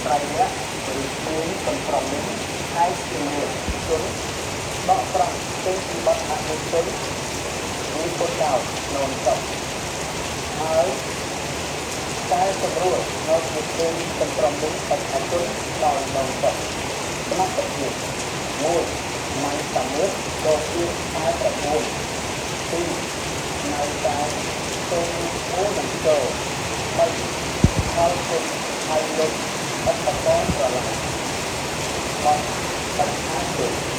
ត្រៃរៈឬពួយកំប្រំនេះហើយជាមួយជនដកត្រង់ចេញពីបទអនុជនមួយពុទ្ធោនៅចប់ហើយតែសម្រួលនៅជាពួយកំប្រំនេះបច្ចុប្បន្នដល់នៅចប់ក្នុងប្រភេទមួយមិនតាមមុខក៏ជាតែ9ទីនៅតែទៅអូនចូលហើយផលគុណហើយលោកអត្តកងប្រឡាយបោះបញ្ហាគឺ